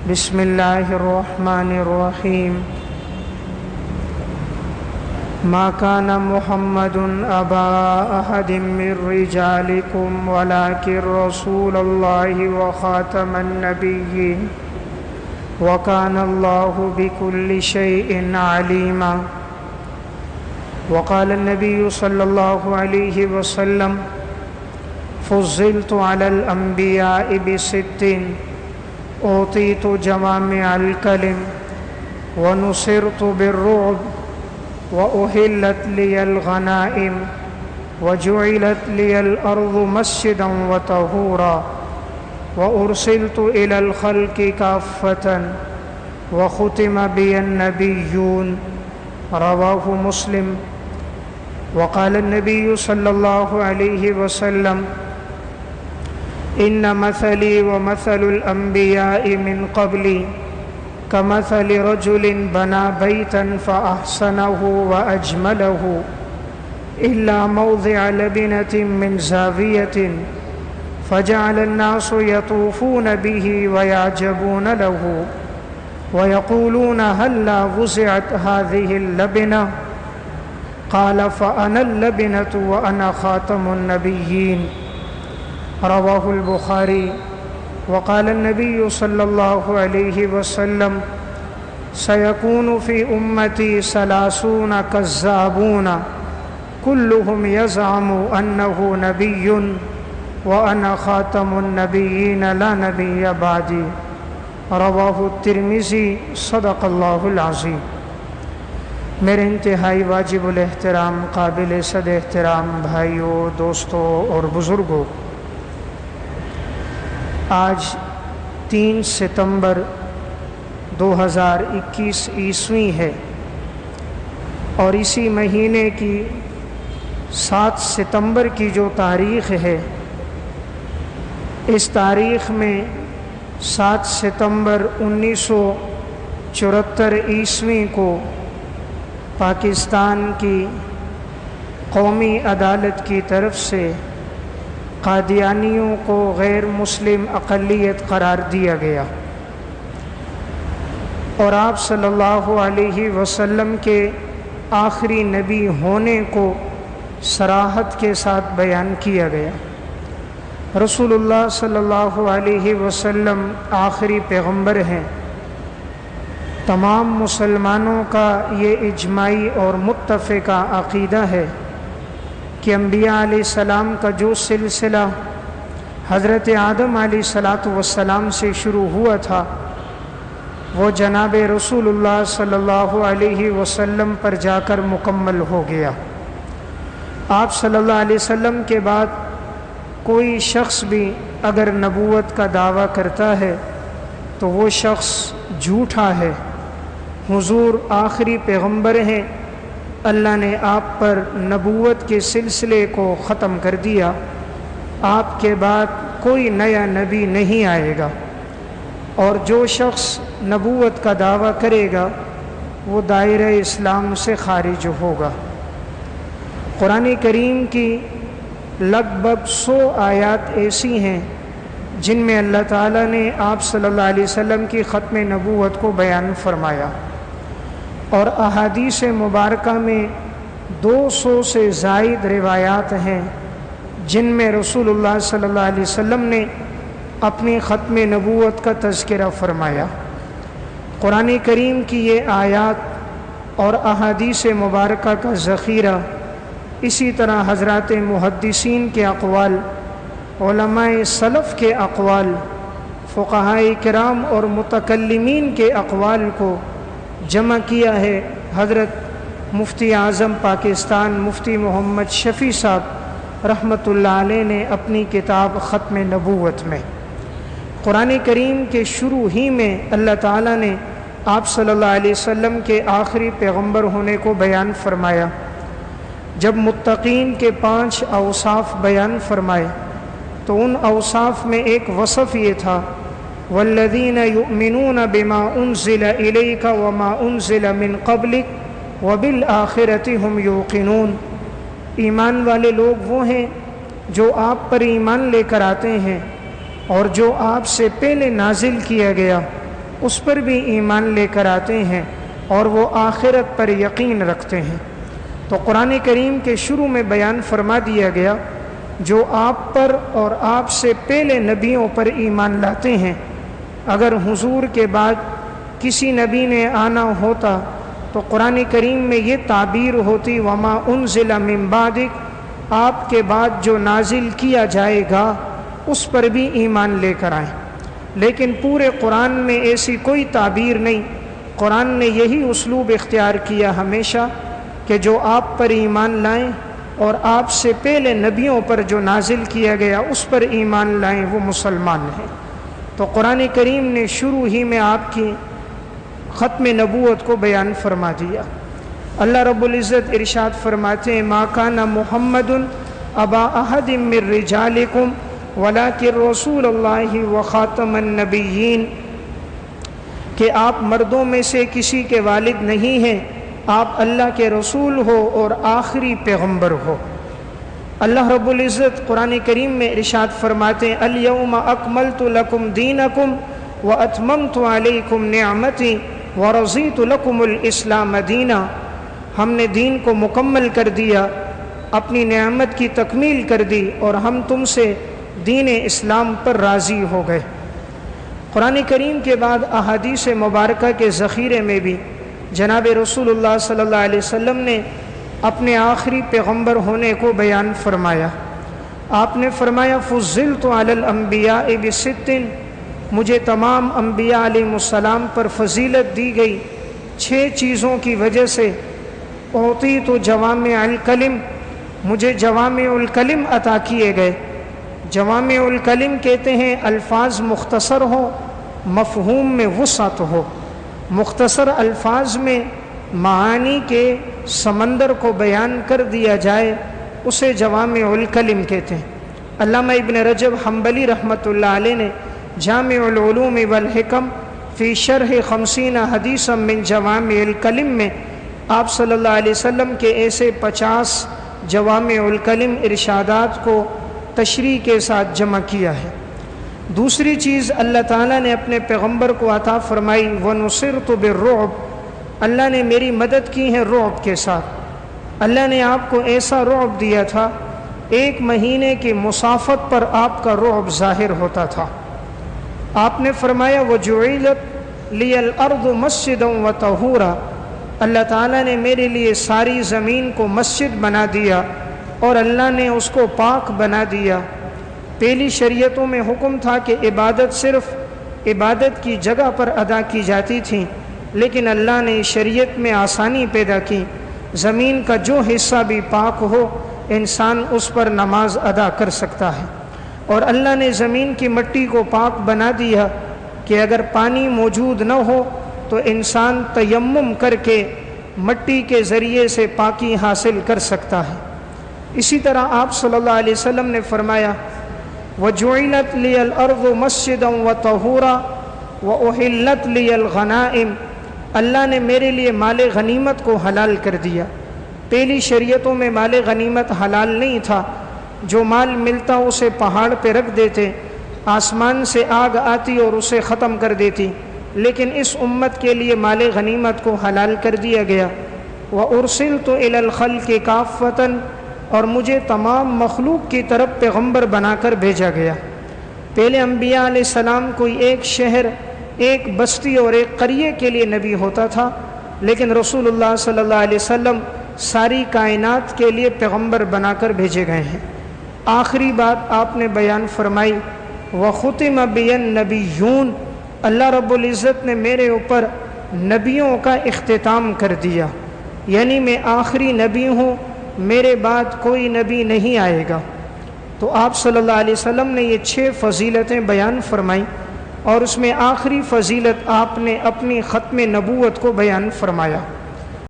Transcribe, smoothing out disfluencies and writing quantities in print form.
بسم الله الرحمن الرحيم ما كان محمد أبا أحد من رجالكم ولكن رسول الله وخاتم النبيين وكان الله بكل شيء عليما وقال النبي صلى الله عليه وسلم فضلت على الأنبياء ب6 أوتيت جوامع الكلم ونصرت بالرعب وأحلت لي الغنائم وجعلت لي الأرض مسجدا وطهورا وأرسلت إلى الخلق كافة وختم بي النبيون رواه مسلم وقال النبي صلى الله عليه وسلم إن مثلي ومثل الأنبياء من قبلي كمثل رجل بنى بيتا فأحسنه وأجمله إلا موضع لبنة من زاوية فجعل الناس يطوفون به ويعجبون له ويقولون هلا وزعت هذه اللبنة قال فأنا اللبنة وأنا خاتم النبيين رواه البخاري وقال النبي صلى الله عليه وسلم سيكون في أمتي 30 كذابون كلهم يزعم أنه نبي وأنا خاتم النبيين لا نبي بعدي رواہ الترمذی صدق اللہ العظیم۔ میرے انتہائی واجب الاحترام قابل صد احترام بھائیوں، دوستوں اور بزرگوں، آج 3 ستمبر 2021 عیسوی ہے اور اسی مہینے کی 7 ستمبر کی جو تاریخ ہے، اس تاریخ میں 7 ستمبر 1974 عیسوی کو پاکستان کی قومی عدالت کی طرف سے قادیانیوں کو غیر مسلم اقلیت قرار دیا گیا اور آپ صلی اللہ علیہ وسلم کے آخری نبی ہونے کو صراحت کے ساتھ بیان کیا گیا۔ رسول اللہ صلی اللہ علیہ وسلم آخری پیغمبر ہیں۔ تمام مسلمانوں کا یہ اجماعی اور متفقہ عقیدہ ہے کہ انبیاء علیہ السلام کا جو سلسلہ حضرت آدم علیہ السلام سے شروع ہوا تھا، وہ جناب رسول اللہ صلی اللہ علیہ وسلم پر جا کر مکمل ہو گیا۔ آپ صلی اللہ علیہ وسلم کے بعد کوئی شخص بھی اگر نبوت کا دعویٰ کرتا ہے تو وہ شخص جھوٹا ہے۔ حضور آخری پیغمبر ہیں، اللہ نے آپ پر نبوت کے سلسلے کو ختم کر دیا، آپ کے بعد کوئی نیا نبی نہیں آئے گا، اور جو شخص نبوت کا دعویٰ کرے گا وہ دائرہ اسلام سے خارج ہوگا۔ قرآن کریم کی لگ بھگ 100 آیات ایسی ہیں جن میں اللہ تعالیٰ نے آپ صلی اللہ علیہ وسلم کی ختم نبوت کو بیان فرمایا، اور احادیث مبارکہ میں 200 سے زائد روایات ہیں جن میں رسول اللہ صلی اللہ علیہ وسلم نے اپنی ختم نبوت کا تذکرہ فرمایا۔ قرآن کریم کی یہ آیات اور احادیث مبارکہ کا ذخیرہ، اسی طرح حضرات محدثین کے اقوال، علماء سلف کے اقوال، فقہاء کرام اور متکلمین کے اقوال کو جمع کیا ہے حضرت مفتی اعظم پاکستان مفتی محمد شفیع صاحب رحمۃ اللہ علیہ نے اپنی کتاب ختم نبوت میں۔ قرآن کریم کے شروع ہی میں اللہ تعالیٰ نے آپ صلی اللہ علیہ وسلم کے آخری پیغمبر ہونے کو بیان فرمایا۔ جب متقین کے 5 اوصاف بیان فرمائے تو ان اوصاف میں ایک وصف یہ تھا والذین یؤمنون بما انزل الیک وما انزل من قبلک وبالآخرۃ هم یوقنون، ایمان والے لوگ وہ ہیں جو آپ پر ایمان لے کر آتے ہیں اور جو آپ سے پہلے نازل کیا گیا اس پر بھی ایمان لے کر آتے ہیں اور وہ آخرت پر یقین رکھتے ہیں۔ تو قرآن کریم کے شروع میں بیان فرما دیا گیا جو آپ پر اور آپ سے پہلے نبیوں پر ایمان لاتے ہیں، اگر حضور کے بعد کسی نبی نے آنا ہوتا تو قرآن کریم میں یہ تعبیر ہوتی وما انزل من بعدک، آپ کے بعد جو نازل کیا جائے گا اس پر بھی ایمان لے کر آئیں۔ لیکن پورے قرآن میں ایسی کوئی تعبیر نہیں، قرآن نے یہی اسلوب اختیار کیا ہمیشہ کہ جو آپ پر ایمان لائیں اور آپ سے پہلے نبیوں پر جو نازل کیا گیا اس پر ایمان لائیں، وہ مسلمان ہیں۔ تو قرآن کریم نے شروع ہی میں آپ کی ختم نبوت کو بیان فرما دیا۔ اللہ رب العزت ارشاد فرماتے ہیں ما کان محمد ابا احد من رجالکم ولکن رسول اللہ وخاتم النبیین، کہ آپ مردوں میں سے کسی کے والد نہیں ہیں، آپ اللہ کے رسول ہو اور آخری پیغمبر ہو۔ اللہ رب العزت قرآن کریم میں ارشاد فرماتے ہیں الیوم اکملت لکم دینکم واتممت علیکم نعمتی ورضیت لکم الاسلام دینا، ہم نے دین کو مکمل کر دیا، اپنی نعمت کی تکمیل کر دی اور ہم تم سے دین اسلام پر راضی ہو گئے۔ قرآن کریم کے بعد احادیث مبارکہ کے ذخیرے میں بھی جناب رسول اللہ صلی اللہ علیہ وسلم نے اپنے آخری پیغمبر ہونے کو بیان فرمایا۔ آپ نے فرمایا فضلت علی الانبیاء بست، مجھے تمام انبیاء علیہ السلام پر فضیلت دی گئی 6 چیزوں کی وجہ سے۔ اعطیت جوامع الکلم، مجھے جوامع الکلم عطا کیے گئے۔ جوامع الکلم کہتے ہیں الفاظ مختصر ہوں، مفہوم میں وسعت ہو۔ مختصر الفاظ میں معانی کے سمندر کو بیان کر دیا جائے اسے جوامع الکلم کہتے ہیں۔ علامہ ابن رجب حنبلی رحمۃ اللہ علیہ نے جامع العلوم والحکم فی شرح 50 حدیثا من جوامع الکلم میں آپ صلی اللہ علیہ وسلم کے ایسے 50 جوامع الکلم ارشادات کو تشریح کے ساتھ جمع کیا ہے۔ دوسری چیز اللہ تعالیٰ نے اپنے پیغمبر کو عطا فرمائی وَنُصِرْتُ بِالرُّعْبِ، اللہ نے میری مدد کی ہے رعب کے ساتھ۔ اللہ نے آپ کو ایسا رعب دیا تھا 1 مہینے کی مسافت پر آپ کا رعب ظاہر ہوتا تھا۔ آپ نے فرمایا وَجُعِلَتْ لِيَ الْأَرْضُ مَسْجِدًا وَطَهُورًا، اللہ تعالیٰ نے میرے لیے ساری زمین کو مسجد بنا دیا اور اللہ نے اس کو پاک بنا دیا۔ پہلی شریعتوں میں حکم تھا کہ عبادت صرف عبادت کی جگہ پر ادا کی جاتی تھی، لیکن اللہ نے شریعت میں آسانی پیدا کی، زمین کا جو حصہ بھی پاک ہو انسان اس پر نماز ادا کر سکتا ہے۔ اور اللہ نے زمین کی مٹی کو پاک بنا دیا کہ اگر پانی موجود نہ ہو تو انسان تیمم کر کے مٹی کے ذریعے سے پاکی حاصل کر سکتا ہے۔ اسی طرح آپ صلی اللہ علیہ وسلم نے فرمایا وَجُعِلَتْ لِيَ الْأَرْضُ مَسْجِدًا وَطَهُورًا وَأُحِلَّتْ لِيَ الْغَنَائِمُ، اللہ نے میرے لیے مال غنیمت کو حلال کر دیا۔ پہلی شریعتوں میں مال غنیمت حلال نہیں تھا، جو مال ملتا اسے پہاڑ پہ رکھ دیتے، آسمان سے آگ آتی اور اسے ختم کر دیتی، لیکن اس امت کے لیے مال غنیمت کو حلال کر دیا گیا۔ وَأُرْسِلْتُ إِلَى الْخَلْقِ كَافَّةً، اور مجھے تمام مخلوق کی طرف پیغمبر بنا کر بھیجا گیا۔ پہلے انبیاء علیہ السلام کوئی ایک شہر، ایک بستی اور ایک قریے کے لیے نبی ہوتا تھا، لیکن رسول اللہ صلی اللہ علیہ وسلم ساری کائنات کے لیے پیغمبر بنا کر بھیجے گئے ہیں۔ آخری بات آپ نے بیان فرمائی وَخُتِمَ بِيَ النَّبِيُّونَ، اللہ رب العزت نے میرے اوپر نبیوں کا اختتام کر دیا، یعنی میں آخری نبی ہوں، میرے بعد کوئی نبی نہیں آئے گا۔ تو آپ صلی اللہ علیہ وسلم نے یہ 6 فضیلتیں بیان فرمائیں اور اس میں آخری فضیلت آپ نے اپنی ختم نبوت کو بیان فرمایا۔